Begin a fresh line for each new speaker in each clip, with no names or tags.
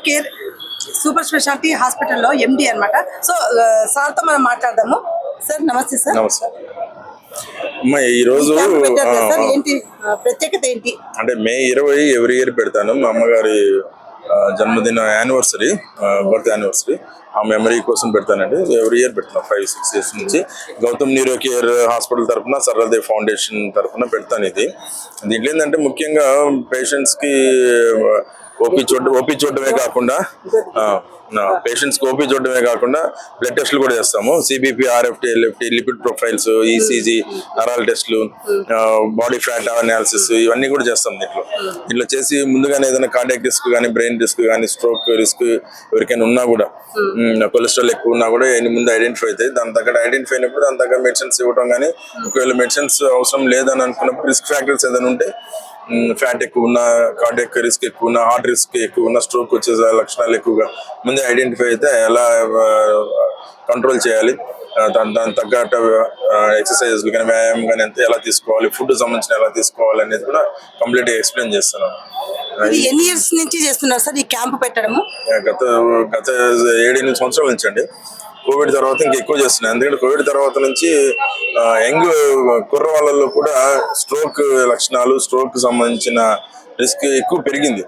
Care super speciality హాస్పిటల్లో ఎండి అన్నమాట. So సార్తో మనం మాట్లాడదాము. సార్ నమస్తే సార్.
నమస్తే అమ్మా. ఈరోజు
సార్ ఏంటి ప్రత్యేకత ఏంటి
అంటే మే 20 ఎవ్రీ ఇయర్ పెడతాను. మా అమ్మగారి జన్మదిన యానివర్సరీ, బర్త్ యానివర్సరీ, ఆ మెమరీ కోసం పెడతానండి. ఎవ్రీ ఇయర్ పెడతాను 5-6 years నుంచి. గౌతమ్ న్యూరో కేర్ హాస్పిటల్ తరఫున, సరళదేవ్ ఫౌండేషన్ తరఫున పెడతాను. దీంట్లో ఏంటంటే ముఖ్యంగా పేషెంట్స్కి ఓపీ చూడటమే కాకుండా బ్లడ్ టెస్ట్లు కూడా చేస్తాము. CBP, RFT, LFT, lipid profiles, ECG, నరాల టెస్ట్లు, బాడీ ఫ్యాట్ అనాలిసిస్, ఇవన్నీ కూడా చేస్తాం. దీంట్లో చేసి ముందుగానే ఏదైనా కార్డియాక్ రిస్క్ కానీ, బ్రెయిన్ రిస్క్ కానీ, స్ట్రోక్ రిస్క్ ఎవరికైనా ఉన్నా కూడా, కొలెస్ట్రాల్ ఎక్కువ ఉన్నా కూడా ముందు ఐడెంటిఫై అవుతాయి. దాని తగ్గ ఐడెంటిఫై అయినప్పుడు దాని తగ్గ మెడిసిన్స్ ఇవ్వడం కానీ, ఒకవేళ మెడిసిన్స్ అవసరం లేదని అనుకున్నప్పుడు రిస్క్ ఫ్యాక్టర్స్ ఏదైనా ఉంటే, ఫ్యాట్ ఎక్కువ ఉన్న, కార్డియాక్ రిస్క్ ఎక్కువ ఉన్న, హార్ట్ రిస్క్ ఎక్కువ ఉన్న, స్ట్రోక్ వచ్చే లక్షణాలు ఎక్కువగా ముందే ఐడెంటిఫై అయితే ఎలా కంట్రోల్ చేయాలి, దాని తగ్గట్టు ఎక్సర్సైజెస్ కానీ, వ్యాయామం కానీ ఎలా తీసుకోవాలి, ఫుడ్ సంబంధించిన ఎలా తీసుకోవాలి అనేది కూడా కంప్లీట్గా ఎక్స్ప్లెయిన్ చేస్తున్నాను.
ఎన్ని ఇయర్స్ నుంచి చేస్తున్నారు సార్ ఈ క్యాంప్ పెట్టడము?
గత 7-8 సంవత్సరాల నుంచి అండి. కోవిడ్ తర్వాత ఇంకా ఎక్కువ చేస్తున్నాయి. ఎందుకంటే కోవిడ్ తర్వాత నుంచి యంగ్ కుర్ర వాళ్ళలో కూడా స్ట్రోక్ లక్షణాలు, స్ట్రోక్ సంబంధించిన రిస్క్ ఎక్కువ పెరిగింది.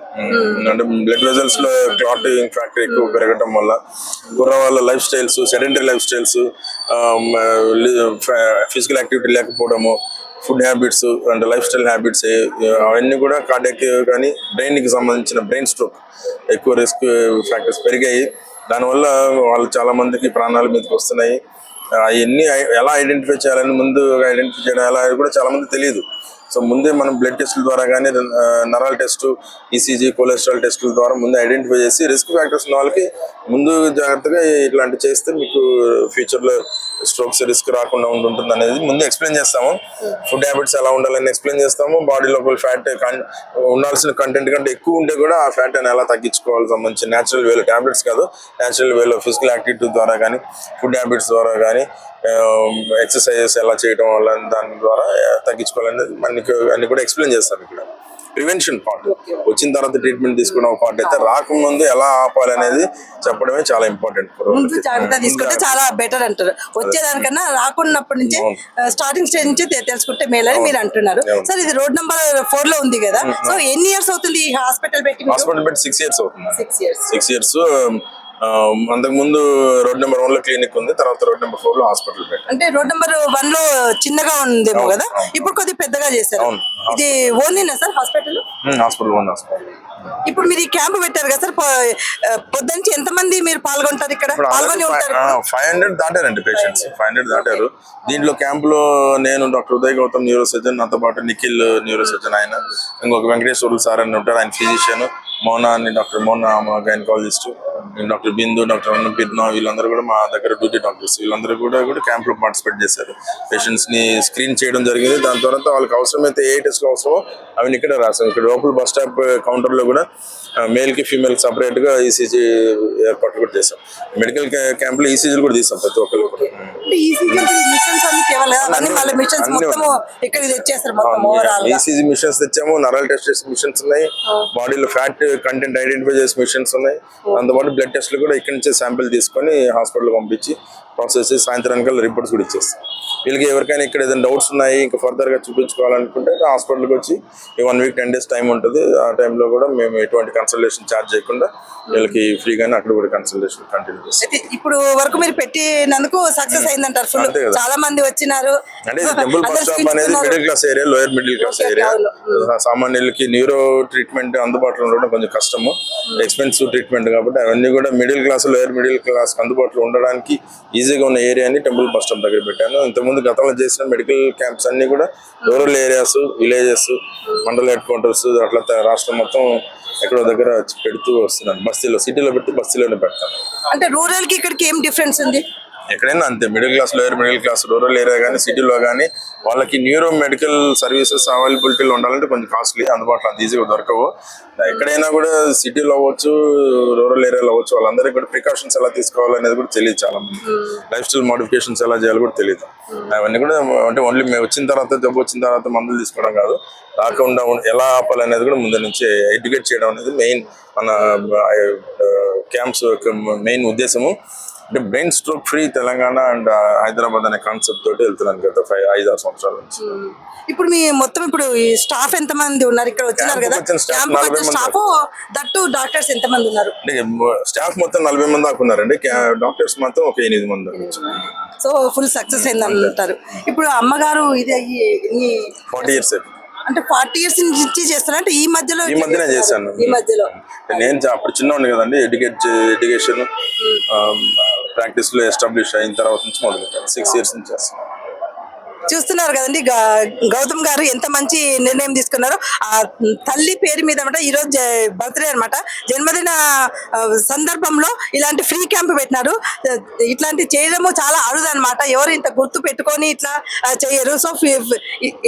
అంటే బ్లడ్ వెజల్స్ లో క్లాటింగ్ ఫ్యాక్టర్ ఎక్కువ పెరగడం వల్ల కుర్ర వాళ్ళ life styles, sedentary life styles, physical activity లేకపోవడము, ఫుడ్ హ్యాబిట్స్ అంటే లైఫ్ స్టైల్ హ్యాబిట్స్, అవన్నీ కూడా కార్డియాక్ కానీ బ్రెయిన్కి సంబంధించిన బ్రెయిన్ స్ట్రోక్ ఎక్కువ రిస్క్ ఫ్యాక్టర్స్ పెరిగాయి. దానివల్ల వాళ్ళు చాలా మందికి ప్రాణాల మీదకి వస్తున్నాయి. అవన్నీ ఎలా ఐడెంటిఫై చేయాలని, ముందు ఐడెంటిఫై చేయడం ఎలా కూడా చాలా మంది తెలియదు. సో ముందే మనం బ్లడ్ టెస్టుల ద్వారా కానీ, నరాల టెస్టు, ఈసీజీ, కొలెస్ట్రాల్ టెస్టుల ద్వారా ముందు ఐడెంటిఫై చేసి రిస్క్ ఫ్యాక్టర్స్ ఉన్న వాళ్ళకి ముందు జాగ్రత్తగా ఇట్లాంటివి చేస్తే మీకు ఫ్యూచర్లో స్ట్రోక్స్ రిస్క్ రాకుండా ఉంటుంది అనేది ముందు ఎక్స్ప్లెయిన్ చేస్తాము. ఫుడ్ హ్యాబిట్స్ ఎలా ఉండాలని ఎక్స్ప్లెయిన్ చేస్తాము. బాడీ లోపల ఫ్యాట్ ఉండాల్సిన కంటెంట్ కంటే ఎక్కువ ఉంటే కూడా ఆ ఫ్యాట్ అని ఎలా తగ్గించుకోవాలి సంబంధించి న్యాచురల్ వేలో, ట్యాబ్లెట్స్ కాదు, న్యాచురల్ వేలో ఫిజికల్ యాక్టివిటీ ద్వారా కానీ, ఫుడ్ హ్యాబిట్స్ ద్వారా కానీ, ఎక్సర్సైజెస్ ఎలా చేయడం వల్ల దాని ద్వారా తగ్గించుకోవాలనేది మనకి అన్ని కూడా ఎక్స్ప్లెయిన్ చేస్తాం. ఇక్కడ ప్రివెన్షన్ పార్ట్, వచ్చిన తర్వాత ట్రీట్మెంట్ తీసుకున్న పార్ట్ అయితే, రాకముందు ఎలా ఆపాలి అనేది చెప్పడమే చాలా ఇంపార్టెంట్.
ముందు జాగ్రత్త తీసుకుంటే చాలా బెటర్ అంటారు. వచ్చేదానికన్నా రాకున్నప్పటి నుంచి స్టార్టింగ్ స్టేజ్ నుంచి తెలుసుకుంటే మేలని మీరు అంటున్నారు. సార్ ఇది రోడ్ నెంబర్ 4 లో ఉంది కదా, సో ఎన్ని ఇయర్స్ అవుతుంది ఈ హాస్పిటల్ పెట్టి?
6 years అవుతుంది. 6 years. అంతకు ముందు రోడ్ నెంబర్ 1 లో క్లినిక్ ఉంది, తర్వాత రోడ్ నెంబర్ 4 లో హాస్పిటల్ పెట్టారు.
అంటే రోడ్ నెంబర్ 1 లో చిన్నగా ఉందేమో కదా, ఇప్పుడు కొద్దిగా పెద్దగా చేశారు. ఇది ఓన్లీనా sir hospital?
Hospital own hospital.
ఇప్పుడు మీరు ఈ క్యాంప్ పెట్టారు కదా సార్, పొద్దున్నుంచి ఎంతమంది మీరు పాల్గొంటారు ఇక్కడ? పాల్గొని ఉంటారు
500 దాటారండి పేషెంట్స్, 500 దాటారు. దీంట్లో క్యాంపులో నేను doctor Uday Gautam neuro surgeon, నాతో పాటు నిఖిల్ న్యూరో సర్జన్, ఆయన ఇంకొక వెంకటేశ్వర్లు సార్ అని ఉంటారు, ఆయన ఫిజిషియన్, మోనా అని డాక్టర్ మోనా గైనకాలజిస్ట్, డాక్టర్ బిందు, డాక్టర్ అన్నపిద్న, వీళ్ళందరూ కూడా మా దగ్గర డ్యూటీ డాక్టర్స్. వీళ్ళందరూ కూడా క్యాంప్ లో పార్టిసిపేట్ చేశారు. పేషెంట్స్ ని స్క్రీన్ చేయడం జరిగింది. దాని తర్వాత వాళ్ళకి అవసరమైతే ఏ టెస్ట్లు అవసరమో అవి ఇక్కడ రాసాం. ఇక్కడ లోపల బస్ స్టాప్ కౌంటర్ లో కూడా మేల్ కి ఫీమేల్ సపరేట్ గా ఈసీజీ ఏర్పాట్లు కూడా చేసాం. మెడికల్ క్యాంప్ లో ఈసీజీలు కూడా తీసాం ప్రతి ఒక్కరు కూడా. ఈసీజీ మిషన్స్ తెచ్చాము, నరాల టెస్ట్ మిషన్స్ ఉన్నాయి, బాడీలో ఫ్యాట్ కంటెంట్ ఐడెంటిఫై చేసే మిషన్స్ ఉన్నాయి. అందుబాటు బ్లడ్ టెస్ట్లు కూడా ఇక్కడి నుంచే శాంపిల్ తీసుకొని హాస్పిటల్ పంపించి ప్రాసెస్ చేసి సాయంత్రానికి రిపోర్ట్స్ కూడా ఇచ్చేస్తాం. వీళ్ళకి ఎవరికైనా ఇక్కడ ఏదైనా డౌట్స్ ఉన్నాయి, ఇంకా ఫర్దర్ గా చూపించుకోవాలనుకుంటే హాస్పిటల్కి వచ్చి 1 week 10 days టైం ఉంటుంది. ఆ టైంలో కూడా మేము ఎటువంటి కన్సల్టేషన్ ఛార్జ్ చేయకుండా వీళ్ళకి ఫ్రీగానే అక్కడ కూడా కన్సల్టేషన్ కంటిన్యూ చేస్తాం.
ఇప్పుడు వరకు మీరు పెట్టినందుకు సక్సెస్ అయిందంటారు. చాలా మంది వచ్చినారు.
అంటే టెంపుల్ బస్ స్టాప్ అనేది middle class area, lower middle class area. సామాన్యులకి న్యూరో ట్రీట్మెంట్ అందుబాటులో ఉండడం కొంచెం కష్టము, ఎక్స్పెన్సివ్ ట్రీట్మెంట్ కాబట్టి అవన్నీ కూడా middle class, lower middle class అందుబాటులో ఉండడానికి ఈజీగా ఉన్న ఏరియాని టెంపుల్ బస్ స్టాప్ దగ్గర పెట్టాను. ఇంతకుముందు గతంలో చేసిన మెడికల్ క్యాంప్స్ అన్ని కూడా రూరల్ ఏరియాస్, విలేజెస్, మండల హెడ్ క్వార్టర్స్, అట్లా రాష్ట్రం మొత్తం ఎక్కడో దగ్గర పెడుతూ వస్తున్నాను. బస్తీలో, సిటీలో పెట్టి బస్తీలోనే పెడతాను.
అంటే రూరల్ కి ఇక్కడికి ఏం డిఫరెన్స్ ఉంది?
ఎక్కడైనా అంతే, middle class, lower middle class, rural area కానీ సిటీలో కానీ వాళ్ళకి న్యూరో మెడికల్ సర్వీసెస్ అవైలబిలిటీలో ఉండాలంటే కొంచెం కాస్ట్లీ, అందుబాటులో అంత ఈజీగా దొరకవు. ఎక్కడైనా కూడా సిటీలో అవ్వచ్చు, రూరల్ ఏరియాలో అవ్వచ్చు, వాళ్ళందరికీ కూడా ప్రికాషన్స్ ఎలా తీసుకోవాలనేది కూడా తెలియదు చాలా మంది. లైఫ్ స్టైల్ మోడిఫికేషన్స్ ఎలా చేయాలో కూడా తెలియదు. అవన్నీ కూడా అంటే ఓన్లీ మేము వచ్చిన తర్వాత, జబ్బు వచ్చిన తర్వాత మందులు తీసుకోవడం కాదు, రాకుండా ఎలా ఆపాలనేది కూడా ముందు నుంచి ఎడ్యుకేట్ చేయడం అనేది మెయిన్ మన క్యాంప్స్ యొక్క మెయిన్ ఉద్దేశము. అంటే brain stroke free Telangana and Hyderabad అనే కాన్సెప్ట్ తోటి వెళ్తున్నాను గత 5-6 సంవత్సరాల నుంచి.
ఇప్పుడు మీ మొత్తం ఇప్పుడు ఈ స్టాఫ్ ఎంత మంది ఉన్నారు ఇక్కడ వచ్చినారు కదా?
వచ్చిన staff
క్యాంప్
40 మంది.
స్టాఫ్ దట్టు డాక్టర్స్ ఎంత మంది ఉన్నారు?
అంటే స్టాఫ్ మొత్తం 40 మంది దాకా ఉన్నారండి. డాక్టర్స్ మాత్రం ఒక 8 మంది దాకా వచ్చారు.
సో ఫుల్ సక్సెస్ అయింది అంటారు. ఇప్పుడు అమ్మగారు ఇది అయ్యి
40 years
అంటే 40 years నుంచి చేస్తున్నారు అంటే ఈ
మధ్యనే చేశాను.
ఈ మధ్యలో
నేను అప్పుడు చిన్నవాడిని కదండి, ఎడ్యుకేషన్ ప్రాక్టీస్ లో ఎస్టాబ్లిష్ అయిన తర్వాత నుంచి మొదలుపెట్టాను. 6 years నుంచి చేస్తాను.
చూస్తున్నారు కదండి గౌతమ్ గారు ఎంత మంచి నిర్ణయం తీసుకున్నారు. ఆ తల్లి పేరు మీద అనమాట ఈరోజు బర్త్డే అనమాట, జన్మదిన సందర్భంలో ఇలాంటి ఫ్రీ క్యాంప్ పెట్టినారు. ఇట్లాంటి చేయడము చాలా అరుదు అనమాట, ఎవరు ఇంత గుర్తు పెట్టుకొని ఇట్లా చేయరు. సో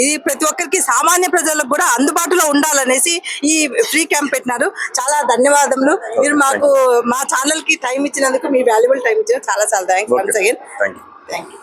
ఇది ప్రతి ఒక్కరికి సామాన్య ప్రజలకు కూడా అందుబాటులో ఉండాలనేసి ఈ ఫ్రీ క్యాంప్ పెట్టినారు. చాలా ధన్యవాదములు. మీరు మాకు మా ఛానల్ కి టైం ఇచ్చినందుకు, మీ వాల్యుబుల్ టైం ఇచ్చినందుకు చాలా చాలా thanks once again.
Thank you.
Thank you.